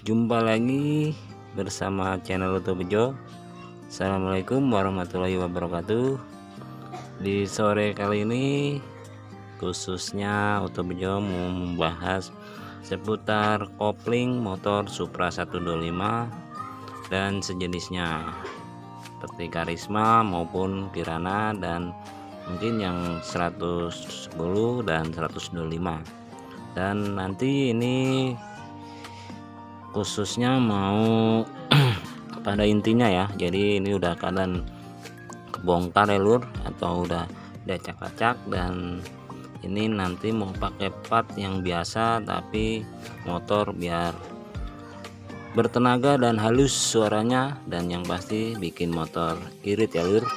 Jumpa lagi bersama channel Oto Bejo. Assalamualaikum warahmatullahi wabarakatuh. Di sore kali ini khususnya Oto Bejo mau membahas seputar kopling motor Supra 125 dan sejenisnya seperti Karisma maupun Kirana, dan mungkin yang 110 dan 125. Dan nanti ini khususnya mau pada intinya ya, jadi ini udah keadaan kebongkar ya lur, atau udah acak-acak, dan ini nanti mau pakai part yang biasa tapi motor biar bertenaga dan halus suaranya, dan yang pasti bikin motor irit ya lur.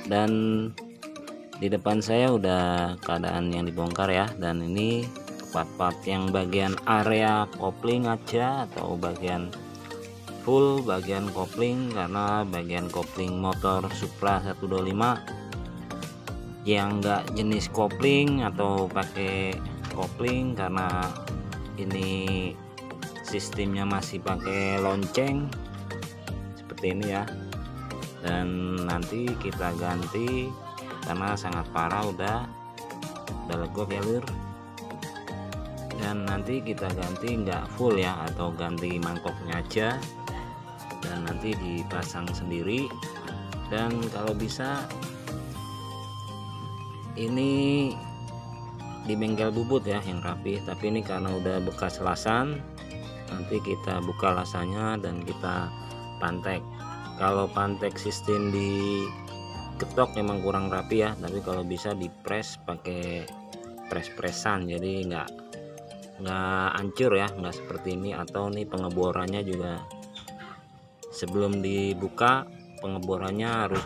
Dan di depan saya udah keadaan yang dibongkar ya, dan ini part-part yang bagian area kopling aja, atau bagian full bagian kopling, karena bagian kopling motor Supra 125 yang enggak jenis kopling atau pakai kopling, karena ini sistemnya masih pakai lonceng seperti ini ya. Dan nanti kita ganti karena sangat parah, udah legok ya lur. Dan nanti kita ganti enggak full ya, atau ganti mangkoknya aja, dan nanti dipasang sendiri. Dan kalau bisa ini di bengkel bubut ya yang rapi, tapi ini karena udah bekas lasan, nanti kita buka lasannya dan kita pantek. Kalau pantek sistem di ketok memang kurang rapi ya, tapi kalau bisa di press pakai presan, jadi nggak hancur ya, nggak seperti ini. Atau nih pengeborannya juga sebelum dibuka pengeborannya harus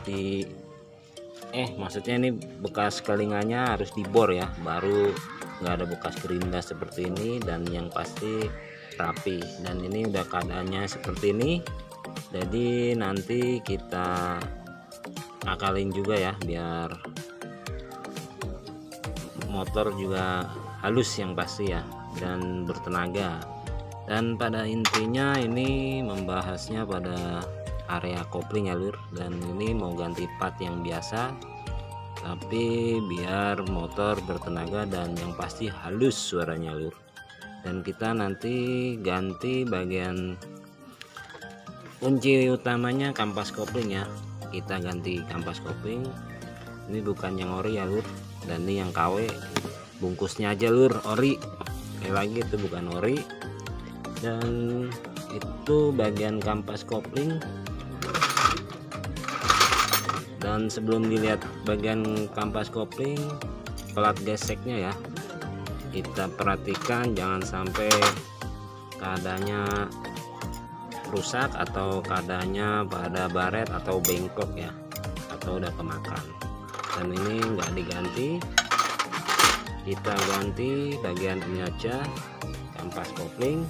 maksudnya ini bekas kelinganya harus dibor ya, baru nggak ada bekas gerindas seperti ini, dan yang pasti rapi. Dan ini udah keadaannya seperti ini, jadi nanti kita akalin juga ya biar motor juga halus yang pasti ya, dan bertenaga. Dan pada intinya ini membahasnya pada area kopling ya lur, dan ini mau ganti part yang biasa tapi biar motor bertenaga dan yang pasti halus suaranya lur. Dan kita nanti ganti bagian kunci utamanya kampas kopling ya, kita ganti kampas kopling. Ini bukan yang ori ya lur, dan ini yang KW, bungkusnya aja lur ori, sekali lagi itu bukan ori. Dan itu bagian kampas kopling. Dan sebelum dilihat bagian kampas kopling, plat geseknya ya, kita perhatikan jangan sampai keadaannya rusak atau keadaannya pada baret atau bengkok ya, atau udah kemakan. Dan ini enggak diganti, kita ganti bagian ini aja, kampas kopling.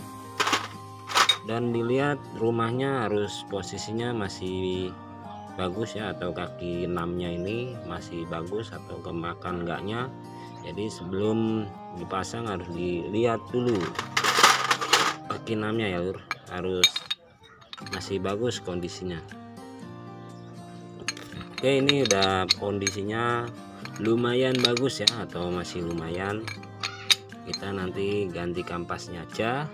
Dan dilihat rumahnya harus posisinya masih bagus ya, atau kaki 6-nya ini masih bagus atau kemakan enggaknya. Jadi sebelum dipasang harus dilihat dulu kaki 6-nya ya lur, harus masih bagus kondisinya. Oke, ini udah kondisinya lumayan bagus ya, atau masih lumayan. Kita nanti ganti kampasnya aja.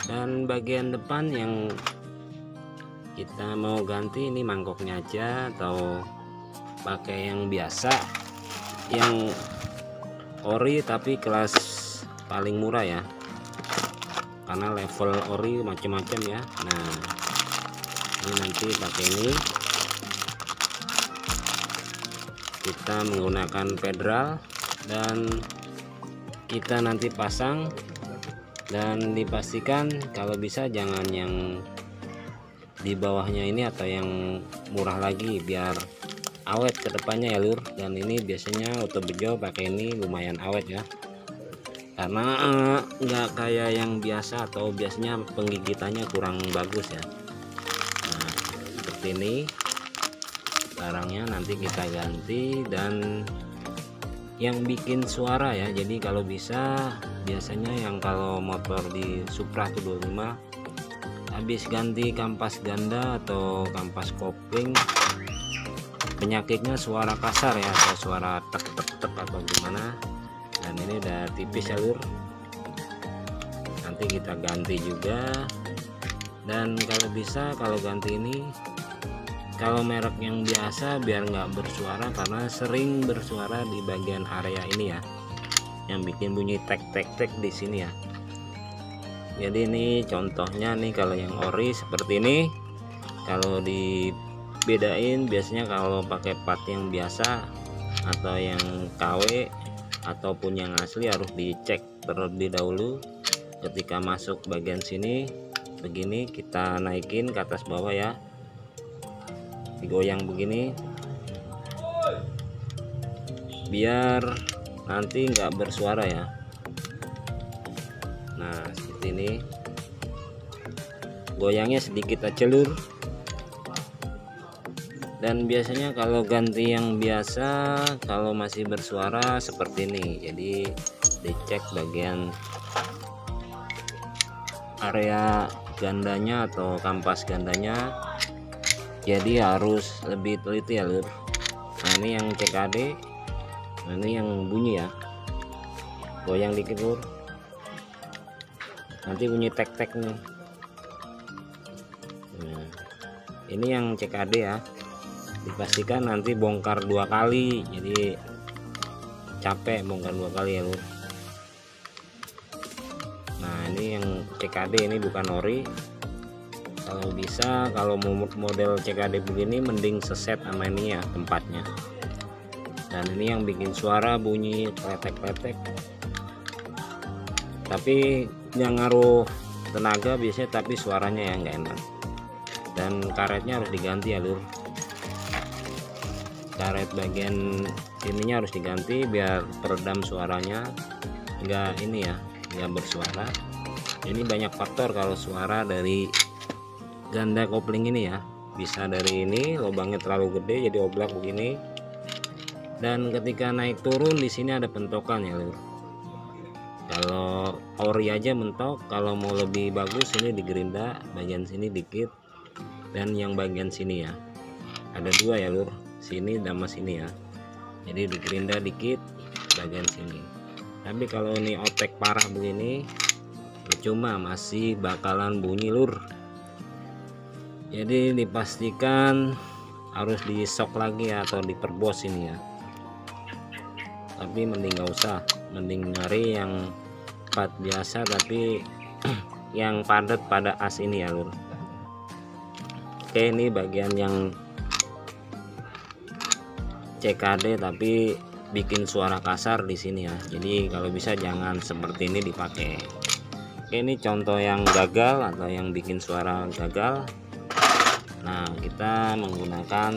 Dan bagian depan yang kita mau ganti ini mangkoknya aja, atau pakai yang biasa yang ori tapi kelas paling murah ya, karena level ori macam-macam ya. Nah ini nanti pakai ini, kita menggunakan federal, dan kita nanti pasang. Dan dipastikan kalau bisa jangan yang di bawahnya ini atau yang murah lagi, biar awet ke depannya ya lur. Dan ini biasanya Oto Bejo pakai ini lumayan awet ya, karena nggak kayak yang biasa, atau biasanya penggigitannya kurang bagus ya. Nah seperti ini barangnya nanti kita ganti. Dan yang bikin suara ya, jadi kalau bisa biasanya yang kalau motor di Supra 125 habis ganti kampas ganda atau kampas kopling, penyakitnya suara kasar ya, atau suara tek tek tek atau gimana. Dan ini udah tipis ya lur, nanti kita ganti juga. Dan kalau bisa, kalau ganti ini, kalau merek yang biasa biar nggak bersuara, karena sering bersuara di bagian area ini ya, yang bikin bunyi tek tek tek di sini ya. Jadi ini contohnya nih, kalau yang ori seperti ini. Kalau dibedain biasanya kalau pakai part yang biasa atau yang KW ataupun yang asli harus dicek terlebih dahulu. Ketika masuk bagian sini begini, kita naikin ke atas bawah ya, digoyang begini biar nanti nggak bersuara ya. Nah seperti ini, goyangnya sedikit aja lur. Dan biasanya kalau ganti yang biasa, kalau masih bersuara seperti ini, jadi dicek bagian area gandanya atau kampas gandanya, jadi harus lebih teliti ya lur. Nah ini yang CKD, nah ini yang bunyi ya, goyang dikit lur, nanti bunyi tek tek nih. Nah, ini yang CKD ya, dipastikan nanti bongkar 2 kali, jadi capek bongkar 2 kali ya lur. Nah ini yang CKD, ini bukan ori. Kalau bisa, kalau model CKD begini mending seset sama ini ya tempatnya. Dan ini yang bikin suara bunyi kletek-kletek, tapi yang ngaruh tenaga biasanya, tapi suaranya yang nggak enak. Dan karetnya harus diganti ya lur, karet bagian sininya harus diganti biar peredam suaranya, nggak ini ya, nggak bersuara. Ini banyak faktor kalau suara dari ganda kopling ini ya, bisa dari ini lubangnya terlalu gede jadi oblak begini. Dan ketika naik turun di sini ada pentokan ya lur. Kalau ori aja mentok, kalau mau lebih bagus ini digerinda bagian sini dikit, dan yang bagian sini ya, ada 2 ya lur, sini sama sini ya, jadi digerinda dikit bagian sini. Tapi kalau ini otek parah begini, percuma, masih bakalan bunyi lur. Jadi dipastikan harus di sok lagi ya, atau diperbos ini ya. Tapi mending nggak usah, mending nyari yang part biasa tapi yang padat pada as ini ya lur. Oke, ini bagian yang CKD tapi bikin suara kasar di sini ya, jadi kalau bisa jangan seperti ini dipakai. Oke, ini contoh yang gagal atau yang bikin suara gagal. Nah kita menggunakan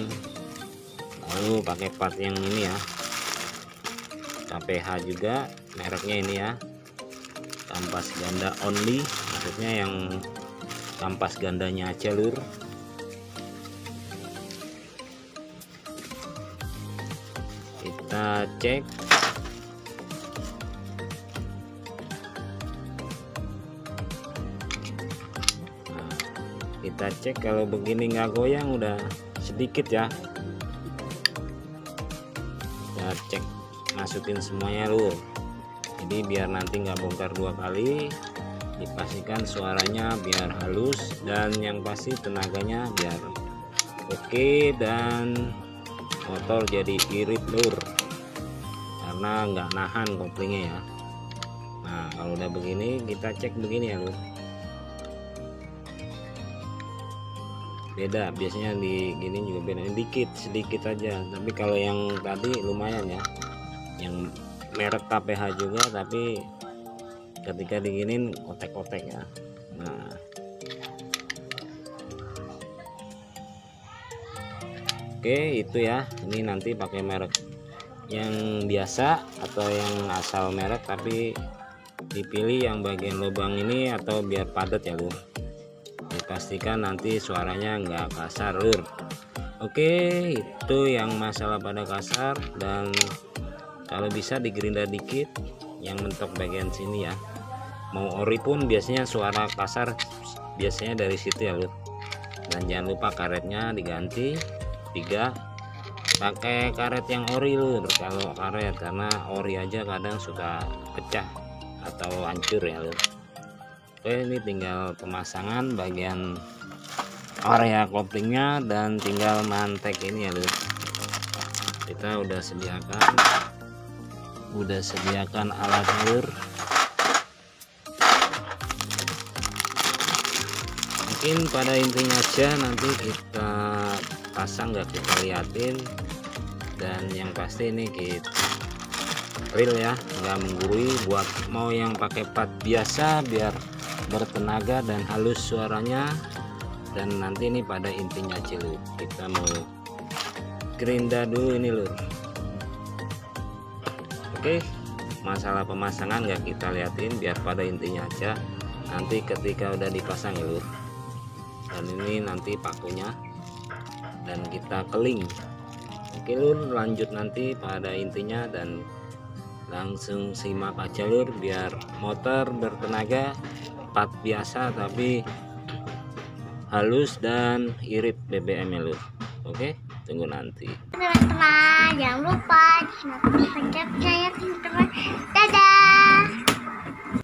lalu pakai part yang ini ya, KPH juga mereknya ini ya, kampas ganda only, maksudnya yang kampas gandanya aja lur. Kita cek. Nah, kita cek kalau begini nggak goyang, udah sedikit ya. Kita cek, masukin semuanya lur, jadi biar nanti nggak bongkar 2 kali. Dipastikan suaranya biar halus, dan yang pasti tenaganya biar oke, dan motor jadi irit lur, karena nggak nahan koplingnya ya. Nah kalau udah begini kita cek begini ya lur, beda biasanya di gini juga beda, dikit sedikit aja. Tapi kalau yang tadi lumayan ya, yang merek KPH juga, tapi ketika diginin kotek-kotek ya. Nah oke itu ya, ini nanti pakai merek yang biasa atau yang asal merek, tapi dipilih yang bagian lubang ini atau biar padat ya lur. Dipastikan nanti suaranya nggak kasar lur. Oke, itu yang masalah pada kasar, dan kalau bisa digerinda dikit yang mentok bagian sini ya. Mau ori pun biasanya suara kasar biasanya dari situ ya lur. Dan jangan lupa karetnya diganti 3, pakai karet yang ori lur kalau karet, karena ori aja kadang suka pecah atau hancur ya lur. Oke, ini tinggal pemasangan bagian area koplingnya dan tinggal mantek ini ya lur. Kita udah sediakan alat lur. Mungkin pada intinya aja nanti kita pasang, nggak kita liatin. Dan yang pasti ini kita real ya, nggak menggurui. Buat mau yang pakai pad biasa biar bertenaga dan halus suaranya. Dan nanti ini pada intinya aja lur, kita mau gerinda dulu ini lur. Oke, masalah pemasangan nggak kita liatin, biar pada intinya aja nanti ketika udah dipasang ya lur. Dan ini nanti pakunya dan kita keling. Oke lur, lanjut nanti pada intinya, dan langsung simak aja lur, biar motor bertenaga pad biasa tapi halus dan irit BBM ya lur. Oke, tunggu nanti. Teman-teman, jangan lupa pencet saya teman-teman. Dadah.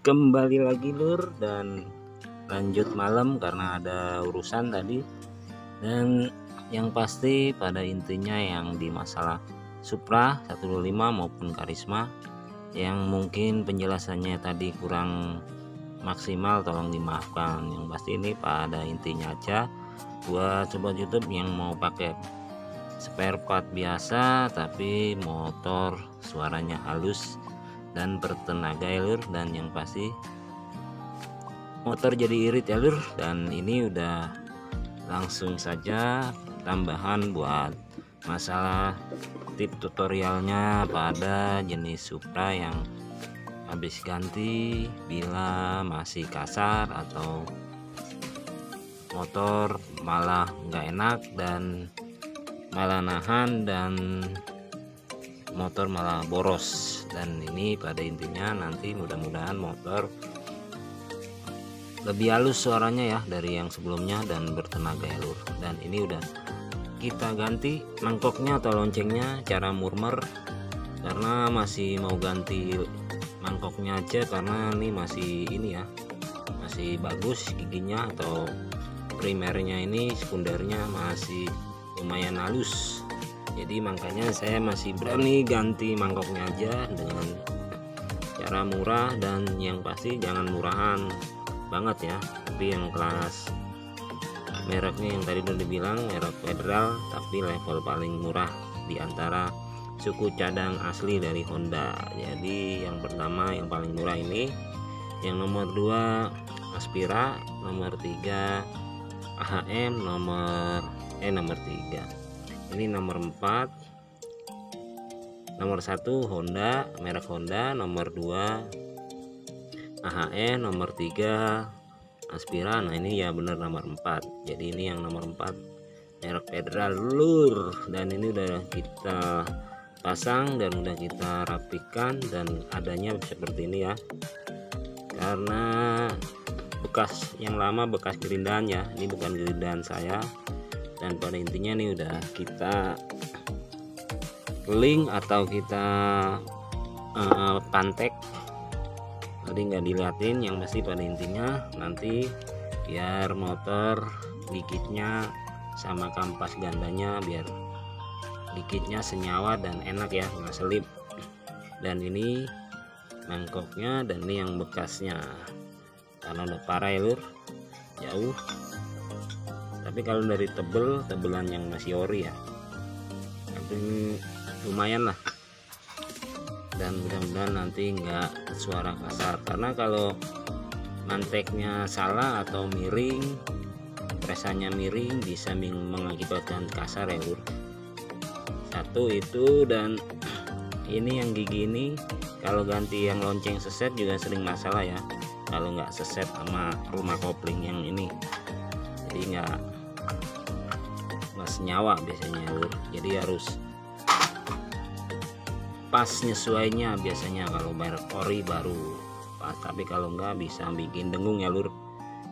Kembali lagi lur, dan lanjut malam karena ada urusan tadi. Dan yang pasti pada intinya yang di masalah Supra 125 maupun Karisma yang mungkin penjelasannya tadi kurang maksimal, tolong dimaafkan. Yang pasti ini pada intinya aja buat sobat YouTube yang mau pakai spare part biasa tapi motor suaranya halus dan bertenaga ya lur. Dan yang pasti motor jadi irit ya lur. Dan ini udah langsung saja tambahan buat masalah tip tutorialnya pada jenis Supra yang habis ganti bila masih kasar atau motor malah nggak enak dan malah nahan dan motor malah boros. Dan ini pada intinya nanti mudah-mudahan motor lebih halus suaranya ya dari yang sebelumnya dan bertenaga ya lur. Dan ini udah kita ganti mangkoknya atau loncengnya cara murmer, karena masih mau ganti mangkoknya aja karena ini masih ini ya, masih bagus giginya atau primernya, ini sekundernya masih lumayan halus. Jadi makanya saya masih berani ganti mangkoknya aja dengan cara murah. Dan yang pasti jangan murahan banget ya, tapi yang kelas mereknya yang tadi udah dibilang merek federal tapi level paling murah di antara suku cadang asli dari Honda. Jadi yang pertama yang paling murah ini, yang nomor 2 Aspira, nomor 3 AHM, nomor 3 ini nomor 4, nomor 1 Honda, merek Honda, nomor 2 AHM, nomor 3 Aspira. Nah ini ya bener nomor 4. Jadi ini yang nomor 4 merek federal lur. Dan ini udah kita pasang dan udah kita rapikan, dan adanya seperti ini ya, karena bekas yang lama, bekas gerindaan ya, ini bukan gerindaan saya. Dan pada intinya ini udah kita link atau kita pantek, tadi nggak diliatin. Yang pasti pada intinya nanti biar motor dikitnya sama kampas gandanya biar dikitnya senyawa dan enak ya, nggak selip. Dan ini mangkoknya, dan ini yang bekasnya karena udah parah ya lur, jauh. Tapi kalau dari tebelan yang masih ori ya, tapi lumayan lah. Dan mudah-mudahan nanti nggak suara kasar, karena kalau manteknya salah atau miring, presanya miring, bisa mengakibatkan kasar ya lur. Satu itu. Dan ini yang gigi ini kalau ganti yang lonceng seset juga sering masalah ya, kalau nggak seset sama rumah kopling yang ini, jadi nggak senyawa biasanya lur. Jadi harus pas nyesuainya biasanya, kalau merek ori baru pas, tapi kalau enggak bisa bikin dengung ya lur.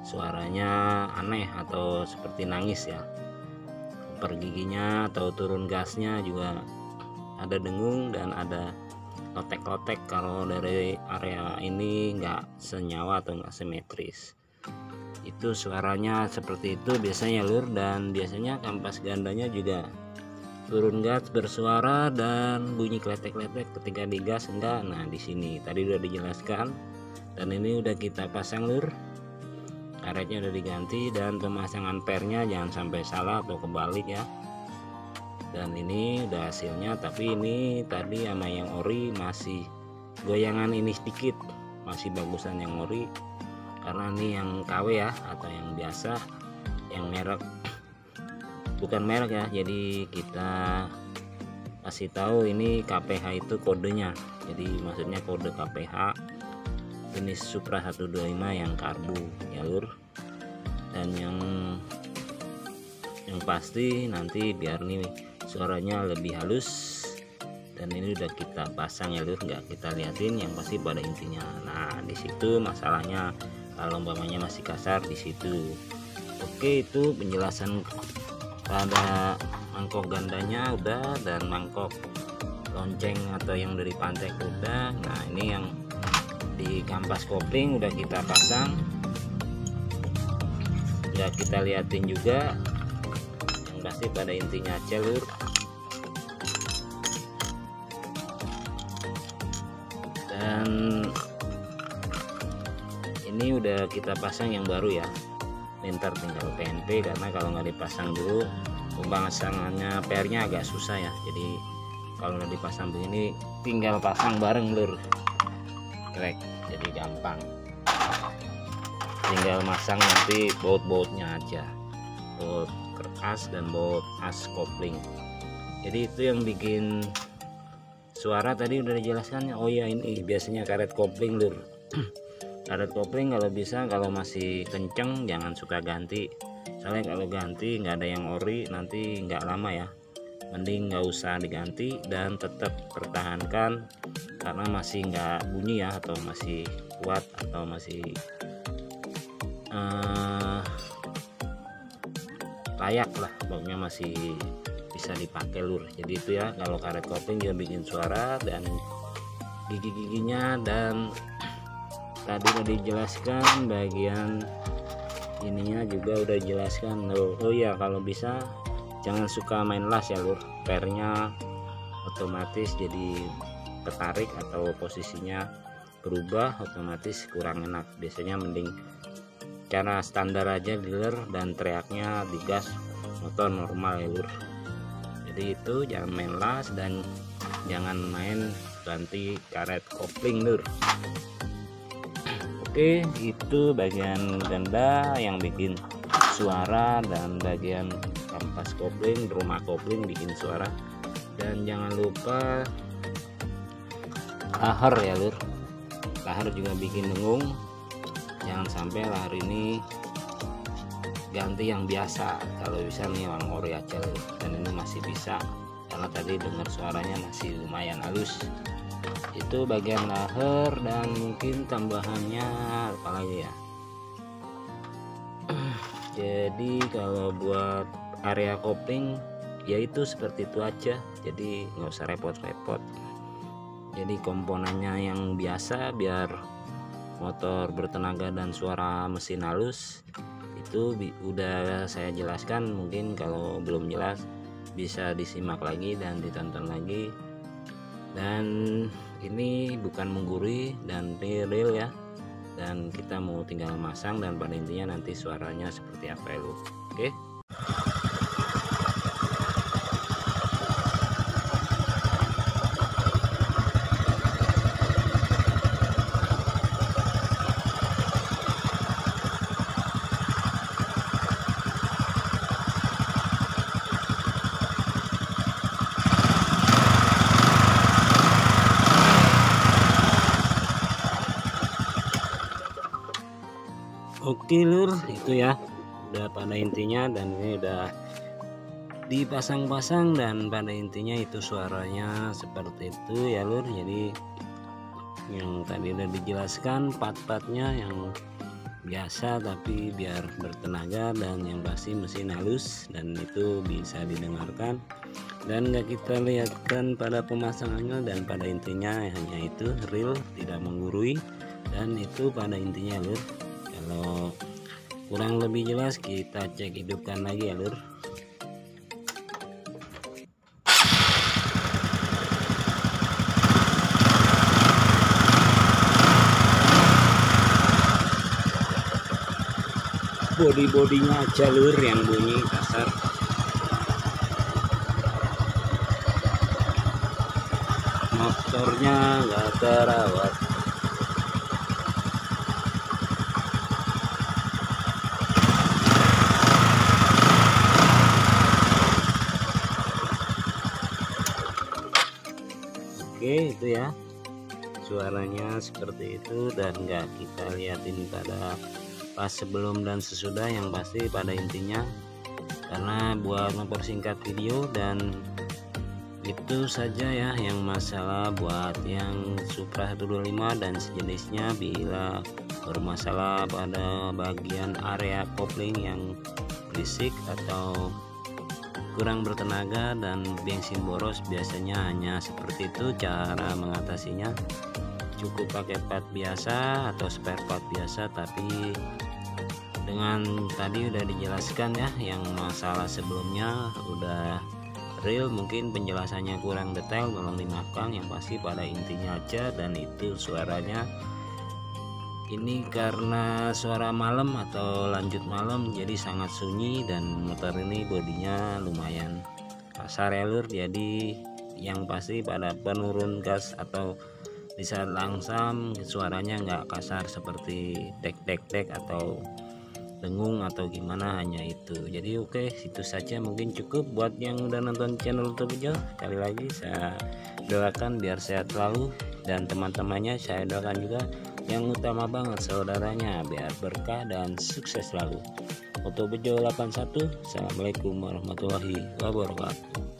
suaranya aneh atau seperti nangis ya. Per giginya atau turun gasnya juga ada dengung dan ada lotek-lotek kalau dari area ini nggak senyawa atau nggak simetris. Itu suaranya seperti itu biasanya lur, dan biasanya kampas gandanya juga turun gas bersuara dan bunyi kletek-kletek ketika digas enggak. Nah di sini tadi udah dijelaskan dan ini udah kita pasang lur, karetnya udah diganti dan pemasangan pernya jangan sampai salah atau kebalik ya. Dan ini udah hasilnya, tapi ini tadi sama yang ori masih goyangan ini sedikit, masih bagusan yang ori karena ini yang KW ya, atau yang biasa, yang merek bukan merek ya. Jadi kita kasih tahu ini KPH itu kodenya, jadi maksudnya kode KPH jenis Supra 125 yang karbu ya lur. Dan yang pasti nanti biar nih suaranya lebih halus, dan ini udah kita pasang ya lur, nggak kita liatin yang pasti pada intinya. Nah di situ masalahnya, kalau umpamanya masih kasar di situ. Oke, itu penjelasan pada mangkok gandanya udah, dan mangkok lonceng atau yang dari pantek udah. Nah ini yang di kampas kopling udah kita pasang, udah kita liatin juga, yang pasti pada intinya aja lur. Dan ini udah kita pasang yang baru ya, ntar tinggal PNP, karena kalau nggak dipasang dulu pemasangannya PR-nya agak susah ya. Jadi kalau udah dipasang begini tinggal pasang bareng lur, krek, jadi gampang, tinggal masang nanti baut-bautnya aja, baut as dan baut as kopling. Jadi itu yang bikin suara tadi udah dijelaskan. Oh ya, ini biasanya karet kopling lur. Karet kopling kalau bisa, kalau masih kenceng jangan suka ganti, soalnya kalau ganti nggak ada yang ori nanti nggak lama ya. Mending nggak usah diganti dan tetap pertahankan karena masih nggak bunyi ya, atau masih kuat, atau masih layak lah, pokoknya masih bisa dipakai lur. Jadi itu ya, kalau karet kopling dia bikin suara dan gigi-giginya. Dan tadi udah dijelaskan bagian ininya juga udah dijelaskan loh. Oh ya, kalau bisa jangan suka main las ya lur, pernya otomatis jadi ketarik atau posisinya berubah, otomatis kurang enak. Biasanya mending cara standar aja dealer dan teriaknya di gas motor normal ya lur. Jadi itu jangan main las dan jangan main ganti karet kopling lur. Oke, itu bagian ganda yang bikin suara dan bagian kampas kopling, rumah kopling bikin suara. Dan jangan lupa lahar ya lur, lahar juga bikin dengung. Jangan sampai lahar ini ganti yang biasa, kalau bisa nih yang ori aja lur. Dan ini masih bisa karena tadi dengar suaranya masih lumayan halus. Itu bagian lahar. Dan mungkin tambahannya apalagi ya, jadi kalau buat area kopling ya itu seperti itu aja, jadi nggak usah repot-repot. Jadi komponennya yang biasa biar motor bertenaga dan suara mesin halus itu udah saya jelaskan. Mungkin kalau belum jelas bisa disimak lagi dan ditonton lagi. Dan ini bukan menggurui dan real ya, dan kita mau tinggal masang, dan pada intinya nanti suaranya seperti apa ya lu. Oke. Oke lur, itu ya udah pada intinya, dan ini udah dipasang-pasang, dan pada intinya itu suaranya seperti itu ya lur. Jadi yang tadi udah dijelaskan part-partnya yang biasa tapi biar bertenaga, dan yang pasti mesin halus dan itu bisa didengarkan dan nggak kita lihatkan pada pemasangannya, dan pada intinya hanya itu real, tidak menggurui, dan itu pada intinya lur. Kalau kurang lebih jelas kita cek hidupkan lagi ya lur. Bodi-bodinya aja lur yang bunyi kasar. Motornya nggak terawat. Oke, itu ya suaranya seperti itu, dan nggak kita liatin pada pas sebelum dan sesudah, yang pasti pada intinya karena buat mempersingkat video. Dan itu saja ya yang masalah buat yang Supra 125 dan sejenisnya. Bila bermasalah pada bagian area kopling yang berisik atau kurang bertenaga dan bensin boros, biasanya hanya seperti itu cara mengatasinya. Cukup pakai part biasa atau spare part biasa, tapi dengan tadi udah dijelaskan ya, yang masalah sebelumnya udah real, mungkin penjelasannya kurang detail, tolong dimaafkan. Yang pasti pada intinya aja. Dan itu suaranya ini karena suara malam atau lanjut malam jadi sangat sunyi, dan motor ini bodinya lumayan kasar ya lur. Jadi yang pasti pada penurun gas atau di saat langsam suaranya nggak kasar seperti dek atau dengung atau gimana, hanya itu. Jadi oke, itu saja mungkin cukup buat yang udah nonton channel YouTube Bejo. Sekali lagi saya doakan biar sehat selalu, dan teman-temannya saya doakan juga yang utama banget saudaranya biar berkah dan sukses selalu. Untuk Bejo 81, assalamualaikum warahmatullahi wabarakatuh.